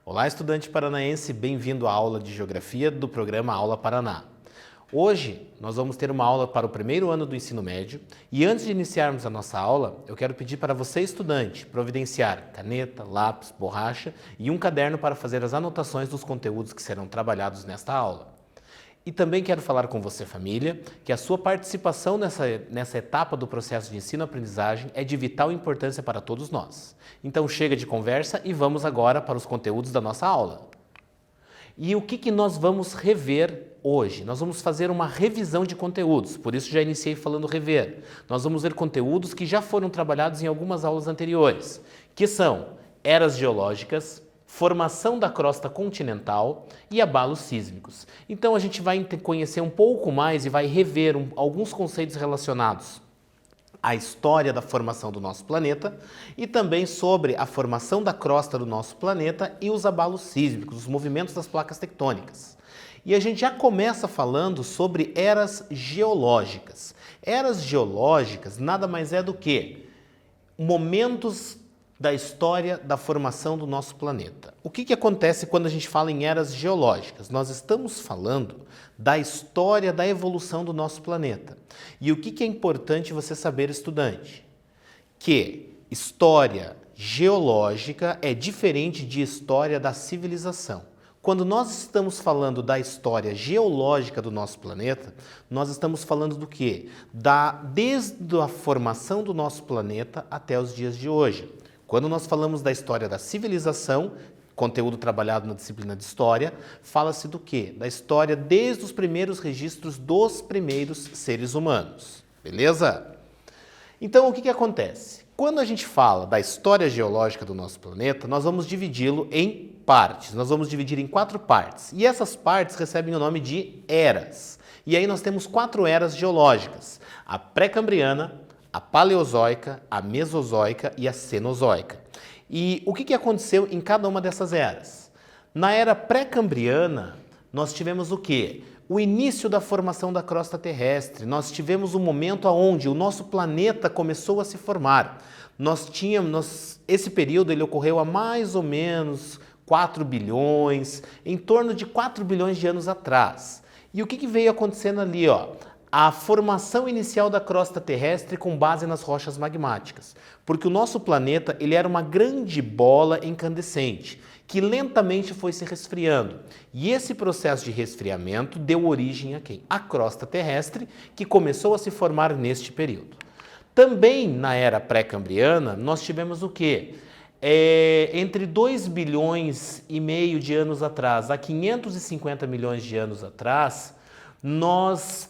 Olá, estudante paranaense, bem-vindo à aula de Geografia do programa Aula Paraná. Hoje nós vamos ter uma aula para o primeiro ano do ensino médio e antes de iniciarmos a nossa aula, eu quero pedir para você, estudante, providenciar caneta, lápis, borracha e um caderno para fazer as anotações dos conteúdos que serão trabalhados nesta aula. E também quero falar com você, família, que a sua participação nessa etapa do processo de ensino-aprendizagem é de vital importância para todos nós. Então chega de conversa e vamos agora para os conteúdos da nossa aula. E o que nós vamos rever hoje? Nós vamos fazer uma revisão de conteúdos, por isso já iniciei falando rever. Nós vamos ver conteúdos que já foram trabalhados em algumas aulas anteriores, que são eras geológicas, formação da crosta continental e abalos sísmicos. Então a gente vai conhecer um pouco mais e vai rever alguns conceitos relacionados à história da formação do nosso planeta e também sobre a formação da crosta do nosso planeta e os abalos sísmicos, os movimentos das placas tectônicas. E a gente já começa falando sobre eras geológicas. Eras geológicas nada mais é do que momentos da história da formação do nosso planeta. O que acontece quando a gente fala em eras geológicas? Nós estamos falando da história da evolução do nosso planeta. E o que é importante você saber, estudante? Que história geológica é diferente de história da civilização. Quando nós estamos falando da história geológica do nosso planeta, nós estamos falando do quê? Desde a formação do nosso planeta até os dias de hoje. Quando nós falamos da história da civilização, conteúdo trabalhado na disciplina de História, fala-se do quê? Da história desde os primeiros registros dos primeiros seres humanos. Beleza? Então, o que acontece? Quando a gente fala da história geológica do nosso planeta, nós vamos dividi-lo em partes. Nós vamos dividir em 4 partes. E essas partes recebem o nome de eras. E aí nós temos 4 eras geológicas. A pré-cambriana, a paleozoica, a mesozoica e a cenozoica. E o que aconteceu em cada uma dessas eras? Na era pré-cambriana, nós tivemos o quê? O início da formação da crosta terrestre. Nós tivemos um momento onde o nosso planeta começou a se formar. Esse período ele ocorreu há mais ou menos 4 bilhões, em torno de 4 bilhões de anos atrás. E o que veio acontecendo ali, ó? A formação inicial da crosta terrestre com base nas rochas magmáticas, porque o nosso planeta ele era uma grande bola incandescente que lentamente foi se resfriando. E esse processo de resfriamento deu origem a quem? A crosta terrestre, que começou a se formar neste período. Também na era pré-cambriana, nós tivemos o quê? Entre 2 bilhões e meio de anos atrás a 550 milhões de anos atrás, nós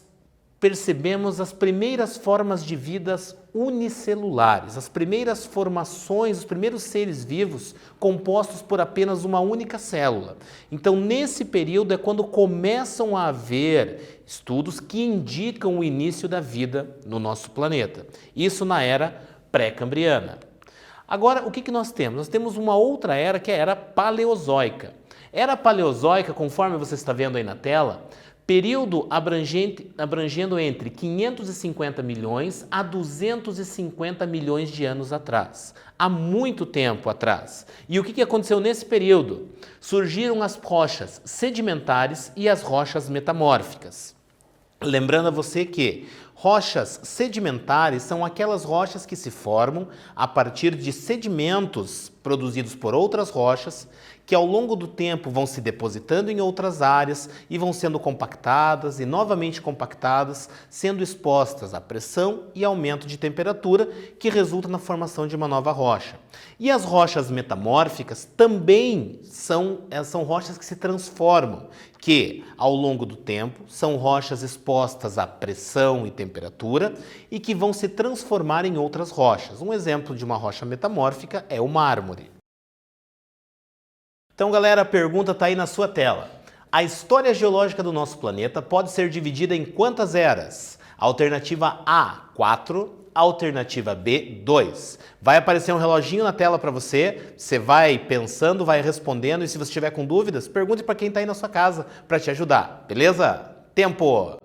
percebemos as primeiras formas de vidas unicelulares, as primeiras formações, os primeiros seres vivos compostos por apenas uma única célula. Então, nesse período é quando começam a haver estudos que indicam o início da vida no nosso planeta. Isso na era pré-cambriana. Agora, o que nós temos? Nós temos uma outra era que é a era paleozoica. Era paleozoica, conforme você está vendo aí na tela, período abrangendo entre 550 milhões a 250 milhões de anos atrás. Há muito tempo atrás. E o que aconteceu nesse período? Surgiram as rochas sedimentares e as rochas metamórficas. Lembrando a você que rochas sedimentares são aquelas rochas que se formam a partir de sedimentos produzidos por outras rochas que ao longo do tempo vão se depositando em outras áreas e vão sendo compactadas e novamente compactadas, sendo expostas à pressão e aumento de temperatura que resulta na formação de uma nova rocha. E as rochas metamórficas também são rochas que se transformam, que ao longo do tempo são rochas expostas à pressão e temperatura e que vão se transformar em outras rochas. Um exemplo de uma rocha metamórfica é o mármore. Então, galera, a pergunta está aí na sua tela. A história geológica do nosso planeta pode ser dividida em quantas eras? Alternativa A, 4. Alternativa B, 2. Vai aparecer um reloginho na tela para você, você vai pensando, vai respondendo e se você estiver com dúvidas, pergunte para quem está aí na sua casa para te ajudar, beleza? Tempo!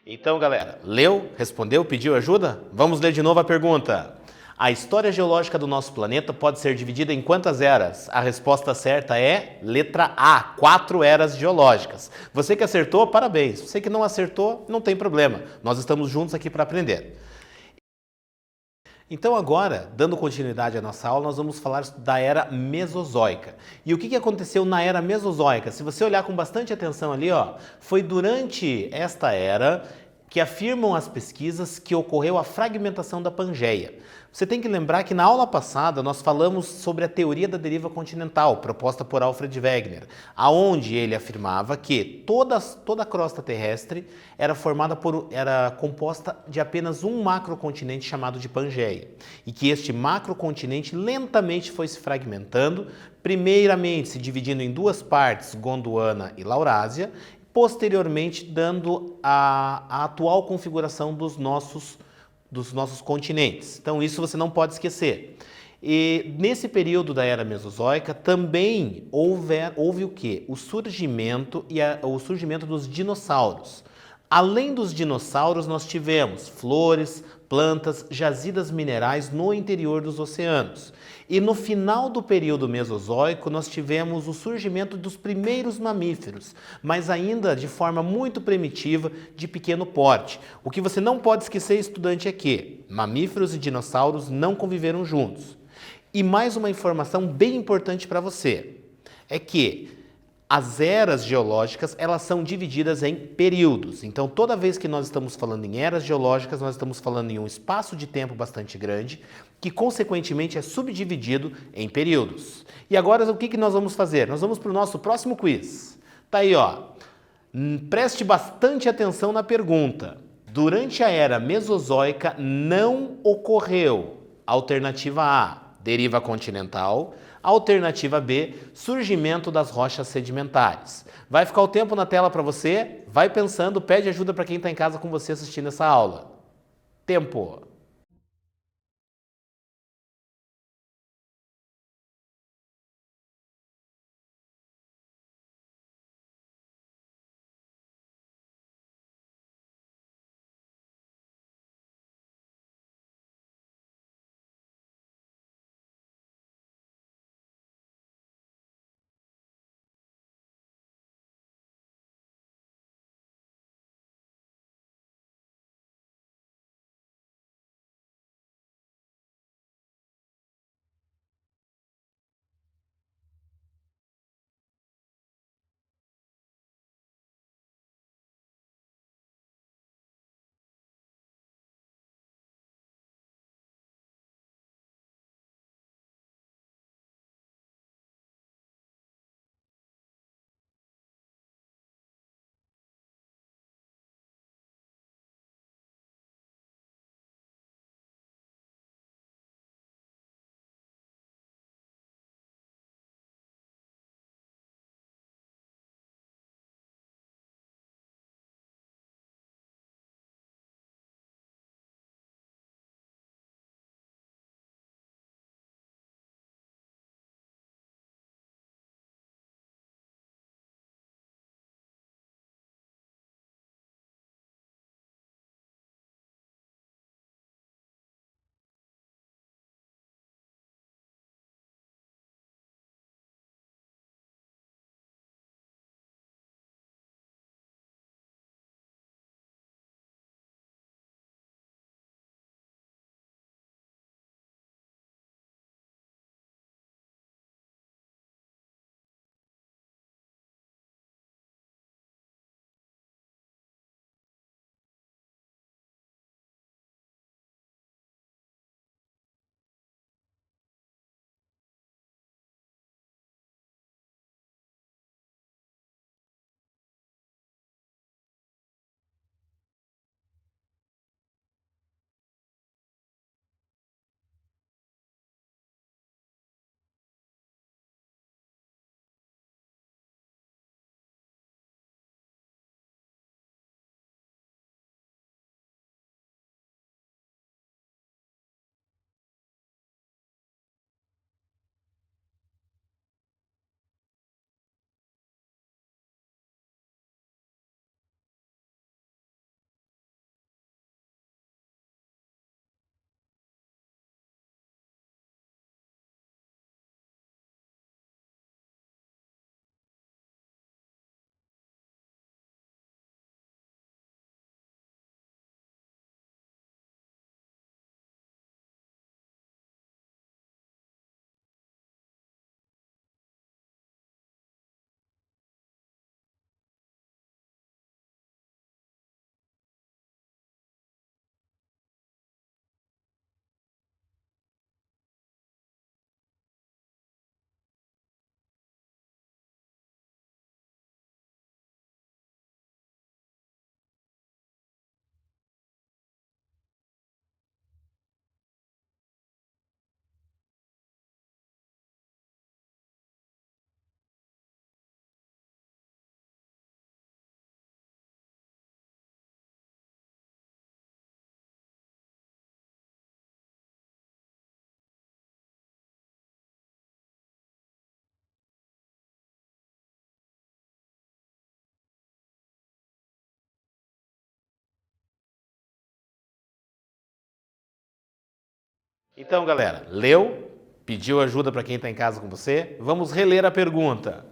Então, galera, leu, respondeu, pediu ajuda? Vamos ler de novo a pergunta. A história geológica do nosso planeta pode ser dividida em quantas eras? A resposta certa é letra A, 4 eras geológicas. Você que acertou, parabéns. Você que não acertou, não tem problema. Nós estamos juntos aqui para aprender. Então agora, dando continuidade à nossa aula, nós vamos falar da era Mesozoica. E o que aconteceu na era Mesozoica? Se você olhar com bastante atenção ali, ó, foi durante esta era que afirmam as pesquisas que ocorreu a fragmentação da Pangeia. Você tem que lembrar que na aula passada nós falamos sobre a teoria da deriva continental, proposta por Alfred Wegener, aonde ele afirmava que toda a crosta terrestre era composta de apenas um macrocontinente chamado de Pangeia, e que este macrocontinente lentamente foi se fragmentando, primeiramente se dividindo em duas partes, Gondwana e Laurásia, posteriormente dando a atual configuração dos nossos continentes. Então isso você não pode esquecer. E nesse período da Era Mesozoica também houve o quê? O surgimento dos dinossauros. Além dos dinossauros, nós tivemos flores, plantas, jazidas minerais no interior dos oceanos. E no final do período Mesozoico, nós tivemos o surgimento dos primeiros mamíferos, mas ainda de forma muito primitiva, de pequeno porte. O que você não pode esquecer, estudante, é que mamíferos e dinossauros não conviveram juntos. E mais uma informação bem importante para você, é que as eras geológicas, elas são divididas em períodos. Então, toda vez que nós estamos falando em eras geológicas, nós estamos falando em um espaço de tempo bastante grande, que consequentemente é subdividido em períodos. E agora, o que nós vamos fazer? Nós vamos para o nosso próximo quiz. Tá aí, ó. Preste bastante atenção na pergunta. Durante a era Mesozoica não ocorreu alternativa A, deriva continental, alternativa B, surgimento das rochas sedimentares. Vai ficar o tempo na tela para você, vai pensando, pede ajuda para quem está em casa com você assistindo essa aula. Tempo. Então, galera, leu? Pediu ajuda para quem está em casa com você? Vamos reler a pergunta.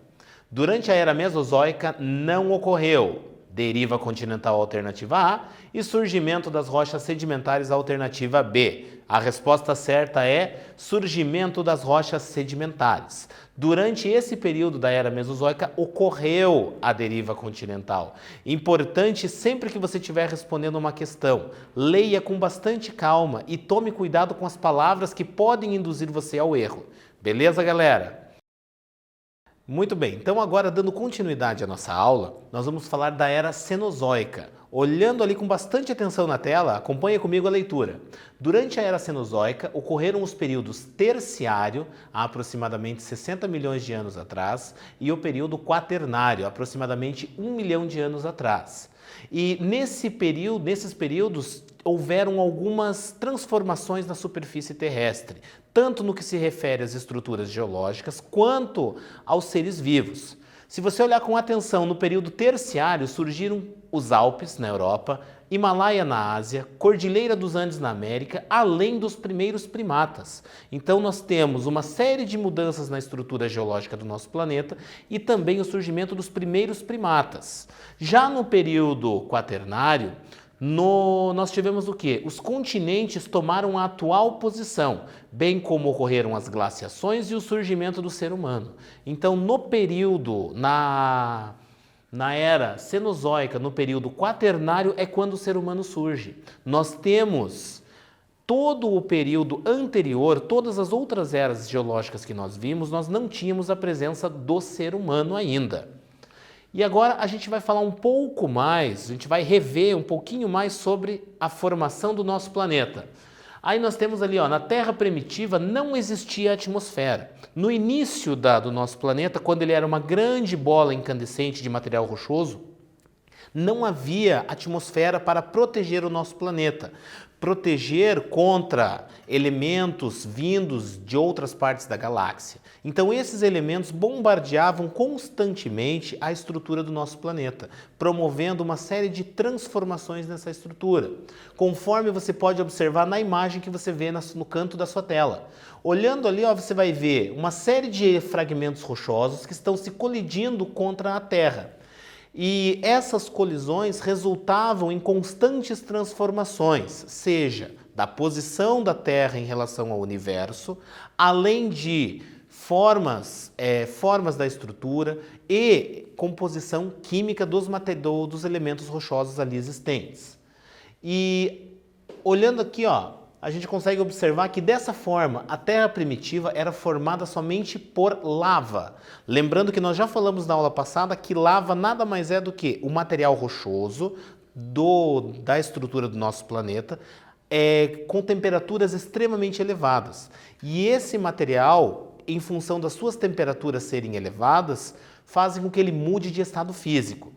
Durante a era Mesozoica não ocorreu deriva continental alternativa A e surgimento das rochas sedimentares alternativa B. A resposta certa é surgimento das rochas sedimentares. Durante esse período da era Mesozoica ocorreu a deriva continental. Importante, sempre que você estiver respondendo uma questão, leia com bastante calma e tome cuidado com as palavras que podem induzir você ao erro. Beleza, galera? Muito bem, então agora dando continuidade à nossa aula, nós vamos falar da Era Cenozoica. Olhando ali com bastante atenção na tela, acompanhe comigo a leitura. Durante a Era Cenozoica, ocorreram os períodos Terciário, há aproximadamente 60 milhões de anos atrás, e o período Quaternário, aproximadamente 1 milhão de anos atrás. E nesses períodos, houveram algumas transformações na superfície terrestre, tanto no que se refere às estruturas geológicas, quanto aos seres vivos. Se você olhar com atenção, no período terciário surgiram os Alpes na Europa, Himalaia na Ásia, Cordilheira dos Andes na América, além dos primeiros primatas. Então nós temos uma série de mudanças na estrutura geológica do nosso planeta e também o surgimento dos primeiros primatas. Já no período quaternário, nós tivemos o quê? Os continentes tomaram a atual posição, bem como ocorreram as glaciações e o surgimento do ser humano. Então, no período, na era Cenozoica, no período quaternário, é quando o ser humano surge. Nós temos todo o período anterior, todas as outras eras geológicas que nós vimos, nós não tínhamos a presença do ser humano ainda. E agora a gente vai falar um pouco mais, a gente vai rever um pouquinho mais sobre a formação do nosso planeta. Aí nós temos ali, na Terra primitiva não existia atmosfera. No início do nosso planeta, quando ele era uma grande bola incandescente de material rochoso, não havia atmosfera para proteger o nosso planeta. Proteger contra elementos vindos de outras partes da galáxia. Então esses elementos bombardeavam constantemente a estrutura do nosso planeta, promovendo uma série de transformações nessa estrutura, conforme você pode observar na imagem que você vê no canto da sua tela. Olhando ali, você vai ver uma série de fragmentos rochosos que estão se colidindo contra a Terra. E essas colisões resultavam em constantes transformações, seja da posição da Terra em relação ao universo, além de formas da estrutura e composição química dos elementos rochosos ali existentes. E olhando aqui, a gente consegue observar que dessa forma a Terra primitiva era formada somente por lava. Lembrando que nós já falamos na aula passada que lava nada mais é do que o material rochoso da estrutura do nosso planeta, com temperaturas extremamente elevadas. E esse material, em função das suas temperaturas serem elevadas, fazem com que ele mude de estado físico.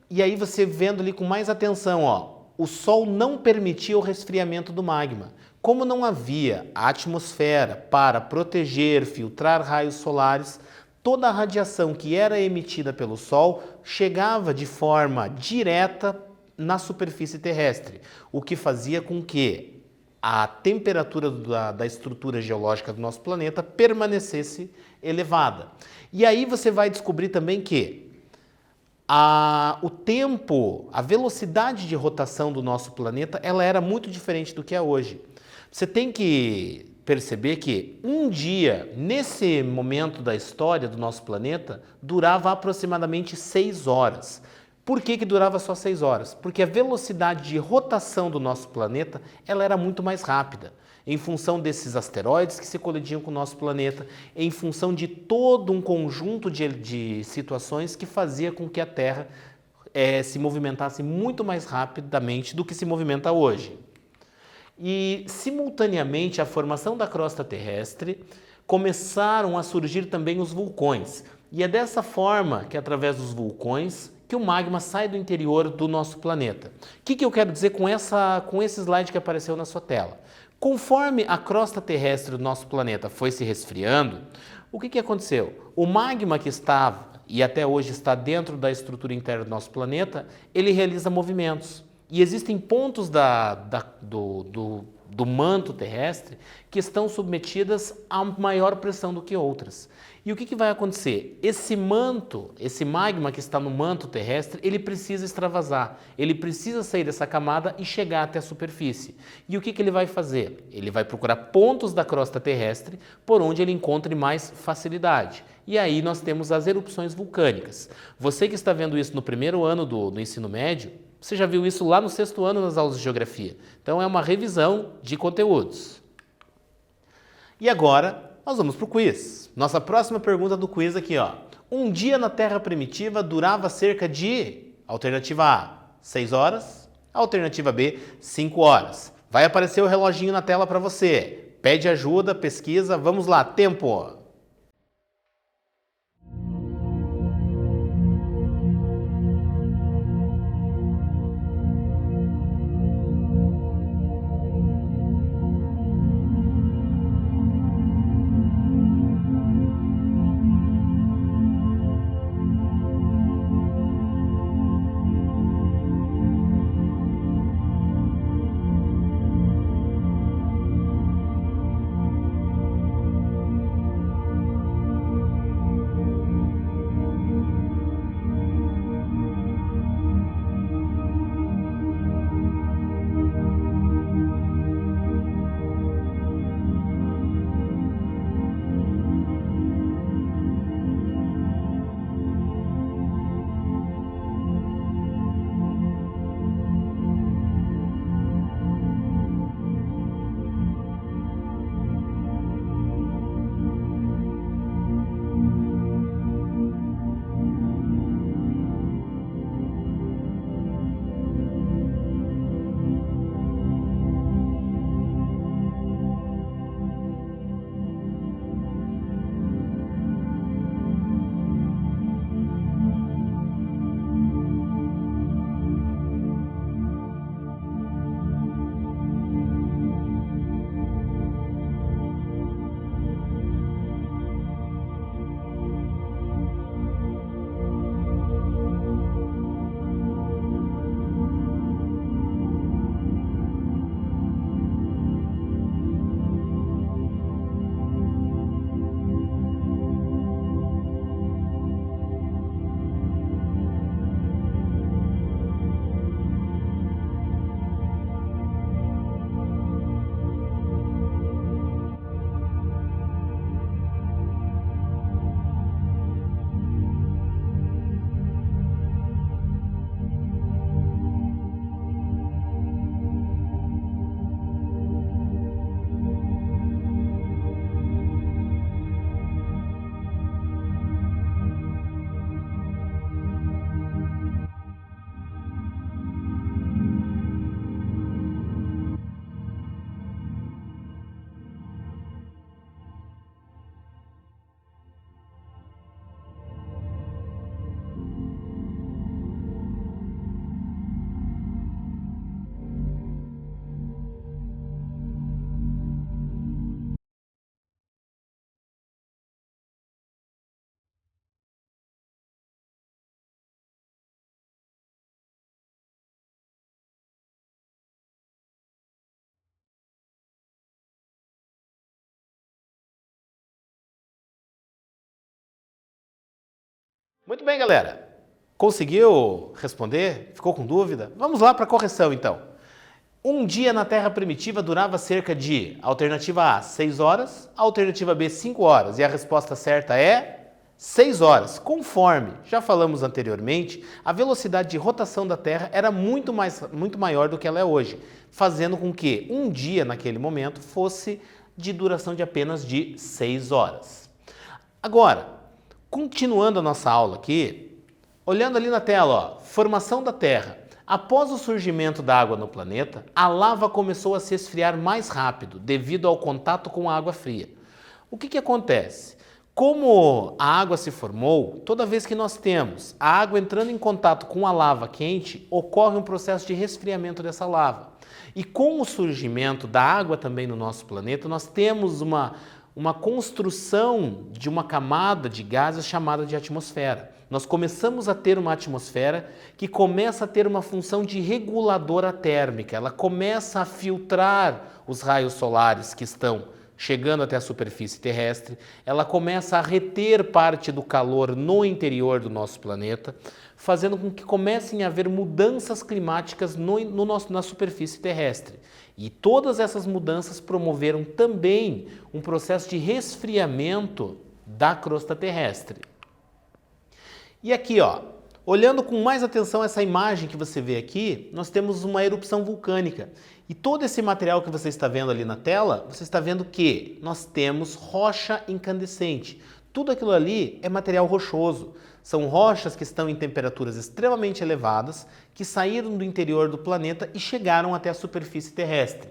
E aí você vendo ali com mais atenção, o Sol não permitia o resfriamento do magma. Como não havia a atmosfera para proteger, filtrar raios solares, toda a radiação que era emitida pelo Sol chegava de forma direta na superfície terrestre, o que fazia com que a temperatura da estrutura geológica do nosso planeta permanecesse elevada. E aí você vai descobrir também que o tempo, a velocidade de rotação do nosso planeta, ela era muito diferente do que é hoje. Você tem que perceber que um dia, nesse momento da história do nosso planeta, durava aproximadamente 6 horas. Por que durava só 6 horas? Porque a velocidade de rotação do nosso planeta, ela era muito mais rápida. Em função desses asteroides que se colidiam com o nosso planeta, em função de todo um conjunto de situações que fazia com que a Terra se movimentasse muito mais rapidamente do que se movimenta hoje. E, simultaneamente à formação da crosta terrestre, começaram a surgir também os vulcões. E é dessa forma que, através dos vulcões, que o magma sai do interior do nosso planeta. O que eu quero dizer com esse slide que apareceu na sua tela? Conforme a crosta terrestre do nosso planeta foi se resfriando, o que aconteceu? O magma que estava e até hoje está dentro da estrutura interna do nosso planeta, ele realiza movimentos. E existem pontos do manto terrestre que estão submetidas a maior pressão do que outras. E o que vai acontecer? Esse manto, esse magma que está no manto terrestre, ele precisa extravasar, ele precisa sair dessa camada e chegar até a superfície. E o que ele vai fazer? Ele vai procurar pontos da crosta terrestre por onde ele encontre mais facilidade. E aí nós temos as erupções vulcânicas. Você que está vendo isso no primeiro ano do ensino médio, você já viu isso lá no sexto ano nas aulas de geografia. Então é uma revisão de conteúdos. E agora nós vamos para o quiz. Nossa próxima pergunta do quiz aqui, ó. Um dia na Terra primitiva durava cerca de... Alternativa A, 6 horas. Alternativa B, 5 horas. Vai aparecer o reloginho na tela para você. Pede ajuda, pesquisa. Vamos lá, tempo! Muito bem, galera. Conseguiu responder? Ficou com dúvida? Vamos lá para a correção, então. Um dia na Terra primitiva durava cerca de, alternativa A, 6 horas, alternativa B, 5 horas. E a resposta certa é 6 horas. Conforme já falamos anteriormente, a velocidade de rotação da Terra era muito maior do que ela é hoje, fazendo com que um dia, naquele momento, fosse de duração de apenas de 6 horas. Agora, continuando a nossa aula aqui, olhando ali na tela, ó, formação da Terra. Após o surgimento da água no planeta, a lava começou a se esfriar mais rápido devido ao contato com a água fria. O que acontece? Como a água se formou, toda vez que nós temos a água entrando em contato com a lava quente, ocorre um processo de resfriamento dessa lava. E com o surgimento da água também no nosso planeta, nós temos uma construção de uma camada de gases chamada de atmosfera. nós começamos a ter uma atmosfera que começa a ter uma função de reguladora térmica. Ela começa a filtrar os raios solares que estão chegando até a superfície terrestre, ela começa a reter parte do calor no interior do nosso planeta, fazendo com que comecem a haver mudanças climáticas na superfície terrestre. E todas essas mudanças promoveram também um processo de resfriamento da crosta terrestre. E aqui, ó, olhando com mais atenção essa imagem que você vê aqui, nós temos uma erupção vulcânica. E todo esse material que você está vendo ali na tela, você está vendo que nós temos rocha incandescente. Tudo aquilo ali é material rochoso. São rochas que estão em temperaturas extremamente elevadas, que saíram do interior do planeta e chegaram até a superfície terrestre.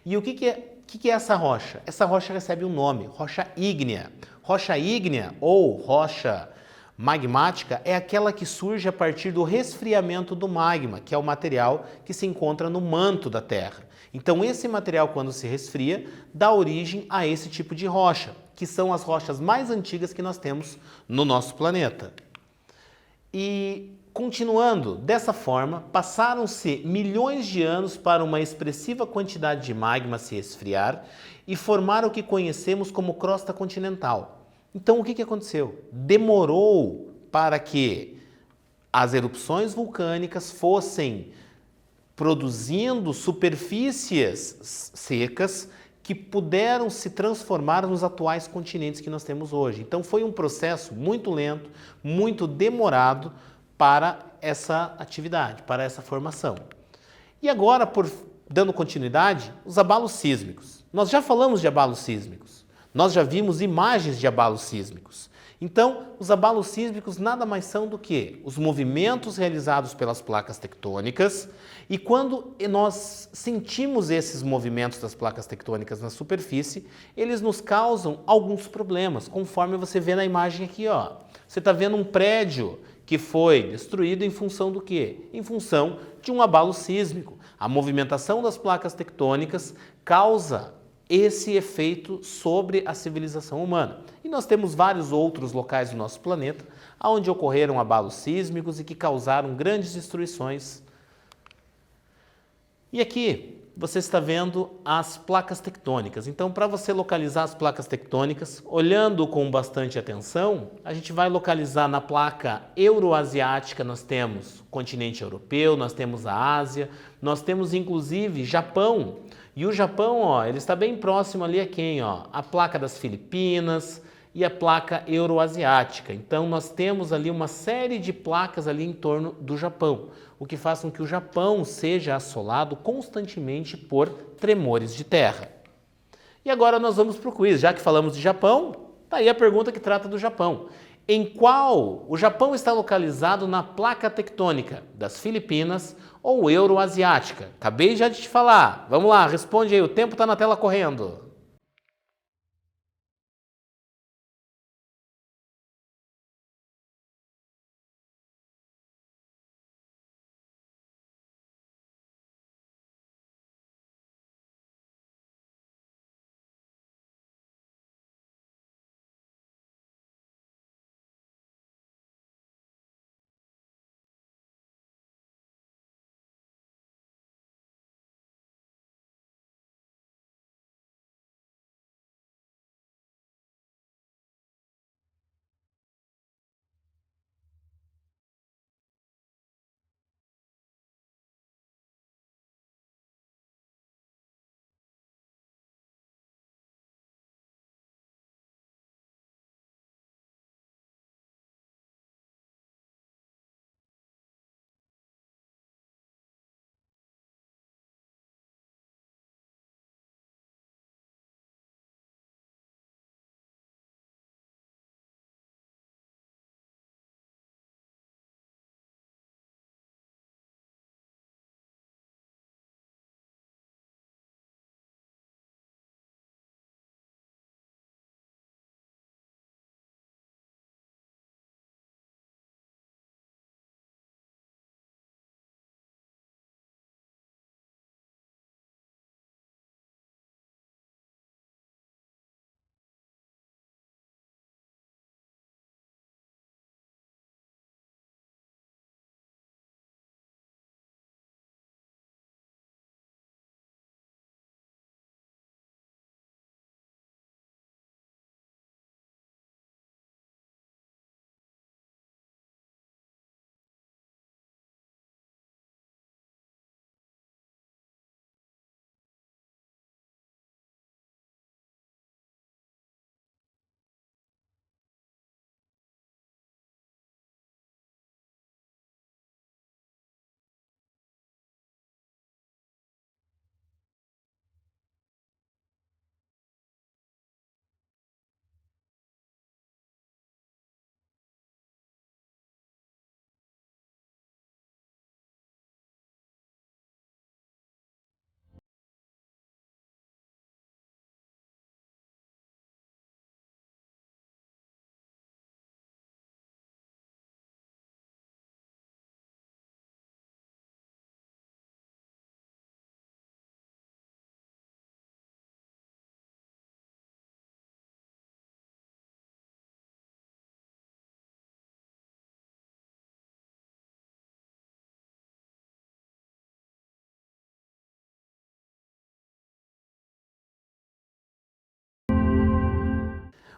E o que é essa rocha? Essa rocha recebe um nome, rocha ígnea. Rocha ígnea ou rocha magmática é aquela que surge a partir do resfriamento do magma, que é o material que se encontra no manto da Terra. Então esse material, quando se resfria, dá origem a esse tipo de rocha, que são as rochas mais antigas que nós temos no nosso planeta. E continuando dessa forma, passaram-se milhões de anos para uma expressiva quantidade de magma se esfriar e formar o que conhecemos como crosta continental. Então o que aconteceu? Demorou para que as erupções vulcânicas fossem produzindo superfícies secas que puderam se transformar nos atuais continentes que nós temos hoje. Então foi um processo muito lento, muito demorado para essa atividade, para essa formação. E agora, dando continuidade, os abalos sísmicos. Nós já falamos de abalos sísmicos. Nós já vimos imagens de abalos sísmicos. Então, os abalos sísmicos nada mais são do que os movimentos realizados pelas placas tectônicas, e quando nós sentimos esses movimentos das placas tectônicas na superfície, eles nos causam alguns problemas, conforme você vê na imagem aqui, ó. Você está vendo um prédio que foi destruído em função do quê? Em função de um abalo sísmico. A movimentação das placas tectônicas causa esse efeito sobre a civilização humana. E nós temos vários outros locais do nosso planeta onde ocorreram abalos sísmicos e que causaram grandes destruições. E aqui você está vendo as placas tectônicas. Então, para você localizar as placas tectônicas, olhando com bastante atenção, a gente vai localizar na placa euroasiática, nós temos o continente europeu, nós temos a Ásia, nós temos inclusive Japão. E o Japão, ó, ele está bem próximo ali a quem? Ó? A placa das Filipinas e a placa euroasiática. Então nós temos ali uma série de placas ali em torno do Japão, o que faz com que o Japão seja assolado constantemente por tremores de terra. E agora nós vamos para o quiz. Já que falamos de Japão, tá aí a pergunta que trata do Japão. Em qual o Japão está localizado na placa tectônica das Filipinas ou euroasiática? Acabei já de te falar. Vamos lá, responde aí, o tempo está na tela correndo.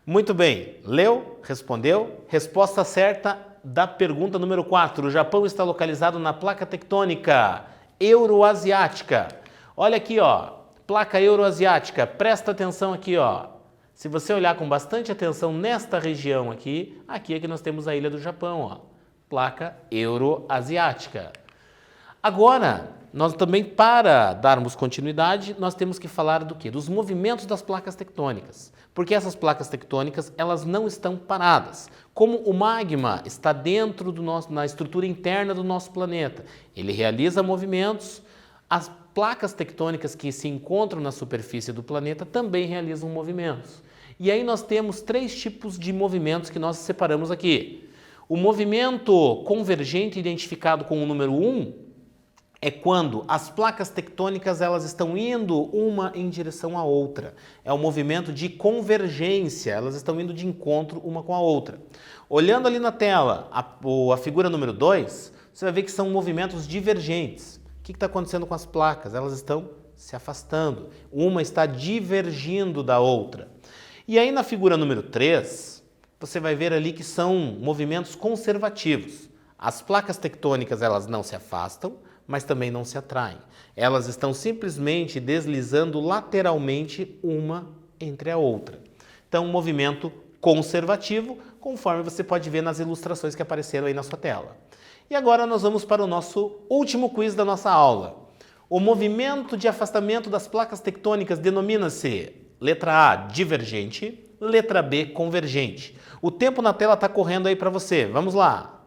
Muito bem, leu, respondeu. Resposta certa da pergunta número 4. O Japão está localizado na placa tectônica euroasiática. Olha aqui, ó, placa euroasiática. Presta atenção aqui, ó. Se você olhar com bastante atenção nesta região aqui, aqui é que nós temos a ilha do Japão, ó. Placa euroasiática. Agora, nós também, para darmos continuidade, nós temos que falar do quê? Dos movimentos das placas tectônicas. Porque essas placas tectônicas, elas não estão paradas. Como o magma está dentro na estrutura interna do nosso planeta, ele realiza movimentos, as placas tectônicas que se encontram na superfície do planeta também realizam movimentos. E aí nós temos 3 tipos de movimentos que nós separamos aqui. O movimento convergente, identificado com o número 1, é quando as placas tectônicas elas estão indo uma em direção à outra. É um movimento de convergência, elas estão indo de encontro uma com a outra. Olhando ali na tela a figura número 2, você vai ver que são movimentos divergentes. O que está acontecendo com as placas? Elas estão se afastando, uma está divergindo da outra. E aí na figura número 3, você vai ver ali que são movimentos conservativos. As placas tectônicas elas não se afastam, mas também não se atraem. Elas estão simplesmente deslizando lateralmente uma entre a outra. Então, um movimento conservativo, conforme você pode ver nas ilustrações que apareceram aí na sua tela. E agora nós vamos para o nosso último quiz da nossa aula. O movimento de afastamento das placas tectônicas denomina-se letra A, divergente, letra B, convergente. O tempo na tela está correndo aí para você. Vamos lá!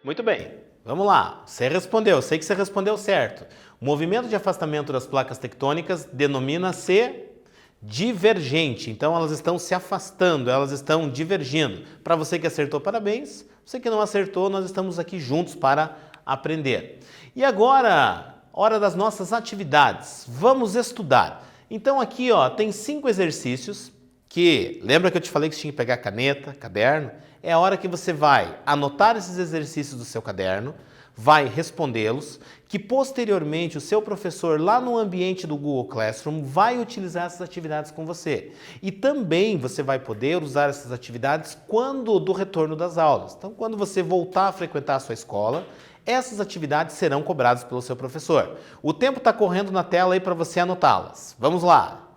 Muito bem, vamos lá. Você respondeu, sei que você respondeu certo. O movimento de afastamento das placas tectônicas denomina-se Divergente, então elas estão se afastando, elas estão divergindo. Para você que acertou, parabéns. Você que não acertou, nós estamos aqui juntos para aprender. E agora, hora das nossas atividades. Vamos estudar. Então aqui, ó, tem 5 exercícios que, lembra que eu te falei que você tinha que pegar caneta, caderno? É a hora que você vai anotar esses exercícios do seu caderno, vai respondê-los, que posteriormente o seu professor lá no ambiente do Google Classroom vai utilizar essas atividades com você. E também você vai poder usar essas atividades quando do retorno das aulas. Então, quando você voltar a frequentar a sua escola, essas atividades serão cobradas pelo seu professor. O tempo está correndo na tela aí para você anotá-las. Vamos lá!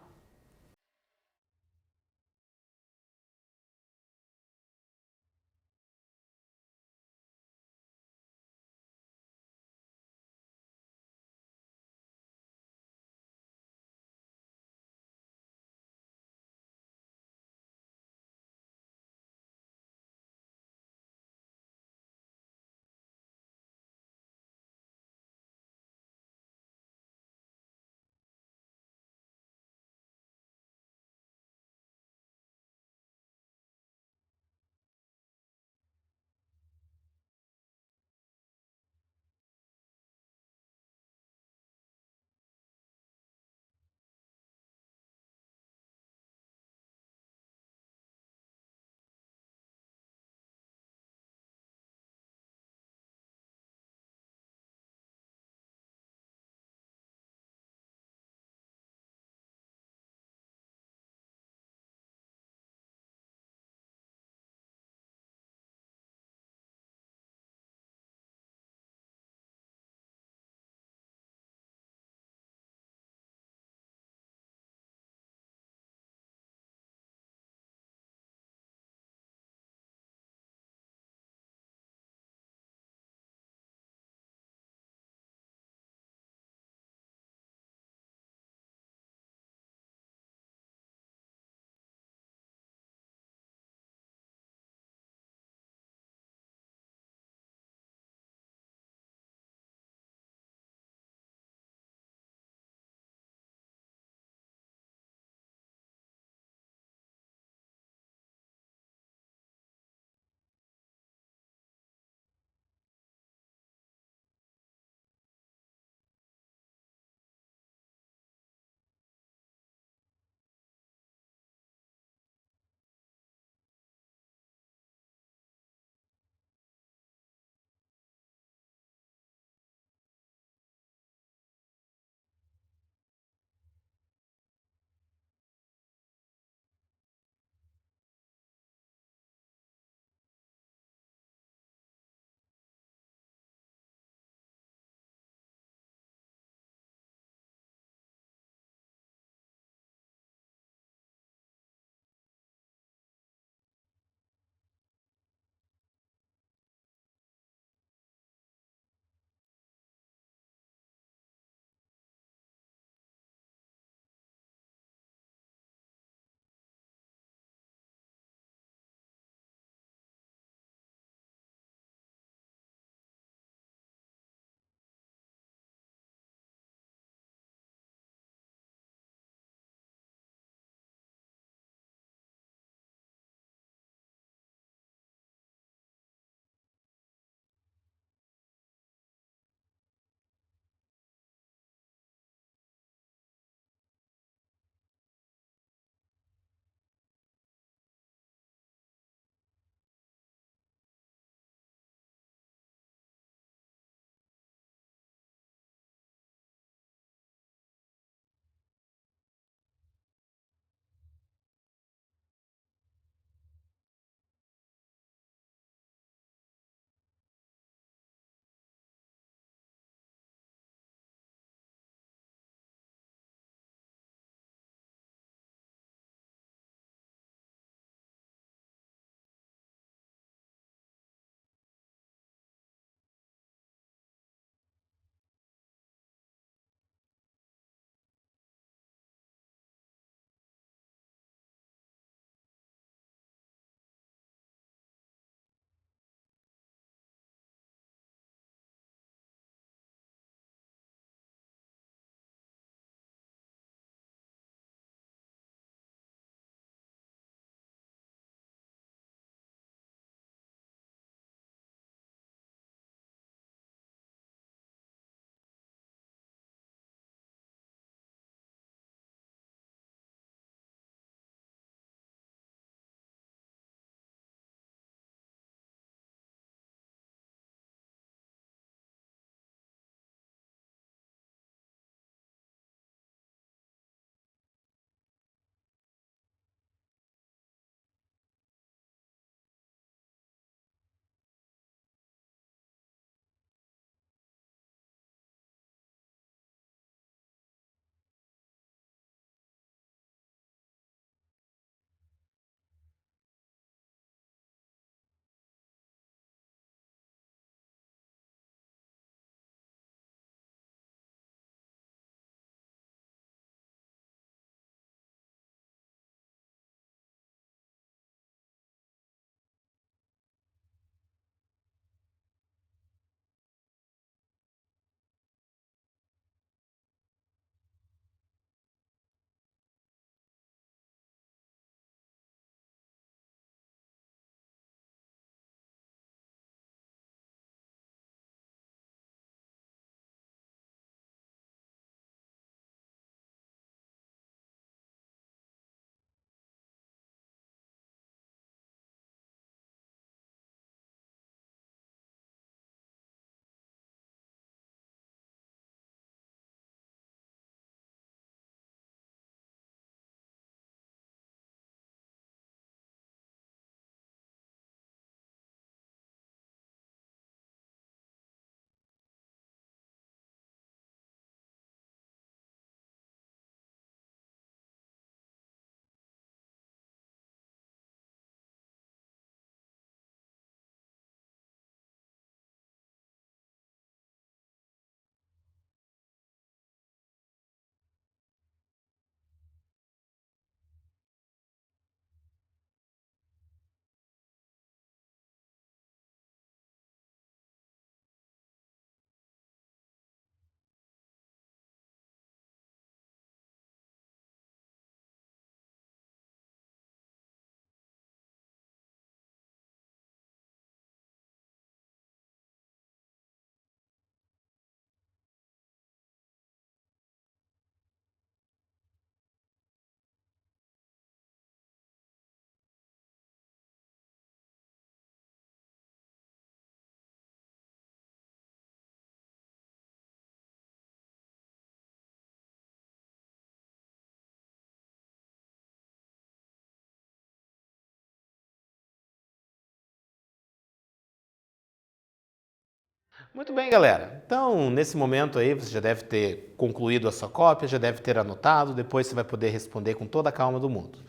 Muito bem, galera. Então, nesse momento aí, você já deve ter concluído a sua cópia, já deve ter anotado, depois você vai poder responder com toda a calma do mundo.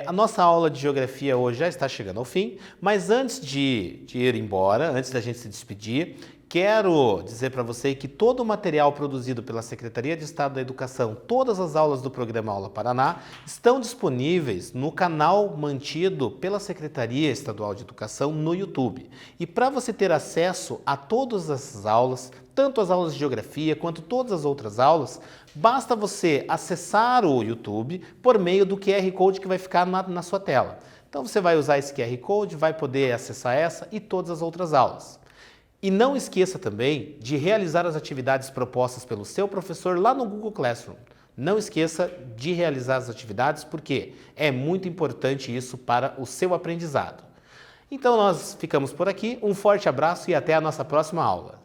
A nossa aula de geografia hoje já está chegando ao fim, mas antes de ir embora, antes da gente se despedir, quero dizer para você que todo o material produzido pela Secretaria de Estado da Educação, todas as aulas do programa Aula Paraná, estão disponíveis no canal mantido pela Secretaria Estadual de Educação no YouTube. E para você ter acesso a todas essas aulas, tanto as aulas de geografia quanto todas as outras aulas, basta você acessar o YouTube por meio do QR Code que vai ficar na sua tela. Então você vai usar esse QR Code, vai poder acessar essa e todas as outras aulas. E não esqueça também de realizar as atividades propostas pelo seu professor lá no Google Classroom. Não esqueça de realizar as atividades porque é muito importante isso para o seu aprendizado. Então nós ficamos por aqui, um forte abraço e até a nossa próxima aula.